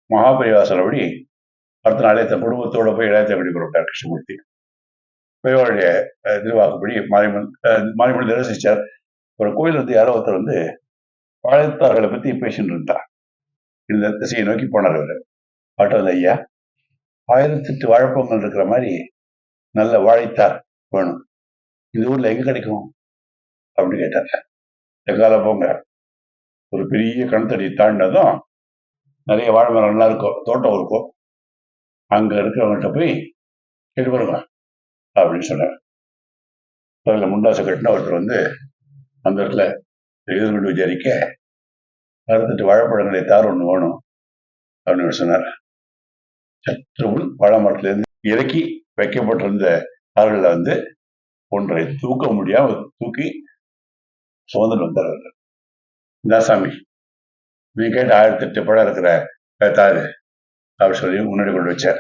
மகாபரிவா சொன்னபடி அடுத்த நாளே தன் குடும்பத்தோட போய் இளையத்தை கட்டி கொடுத்தார் கிருஷ்ணமூர்த்தி. பெரியவாளுடைய திருவாக்குப்படி மாரியம்மன் தரிசிச்சார். ஒரு கோயில் வந்து யாரோ ஒருத்தர் வந்து வாழைத்தார்களை பத்தி பேசிட்டு இருந்தார். இந்த திசையை நோக்கி போனார் அவர். ஆட்டோல ஐயா 1008 வாழைப்பங்கள் இருக்கிற மாதிரி நல்ல வாழைத்தார் வேணும், இந்த ஊர்ல எங்க கிடைக்கும் அப்படின்னு கேட்டார். எங்கால போங்க, ஒரு பெரிய கணத்தடி தாண்டினதும் நிறைய வாழை மரங்கள்லாம் இருக்கும், தோட்டம் இருக்கும், அங்க இருக்கிறவங்கள்ட்ட போய் கேட்டு பாருங்க அப்படின்னு சொன்னார். அதில் முண்டாசை கட்டின ஒருத்தர் வந்து அந்த இடத்துல எதிர்கொண்டு விசாரிக்க 68 வாழைப்பழங்களை தார் ஒன்று வேணும் அப்படின்னு சொன்னார். சற்றுமுன் வாழை மரத்திலிருந்து இறக்கி வைக்கப்பட்டிருந்த தார்களில் வந்து ஒன்றை தூக்க முடியாம தூக்கி சுதந்திரம் வந்தார். இந்த சாமி நீ கேட்ட 1008 பழம் இருக்கிற தாரு அப்படின்னு சொல்லி முன்னாடி கொண்டு வச்சார்.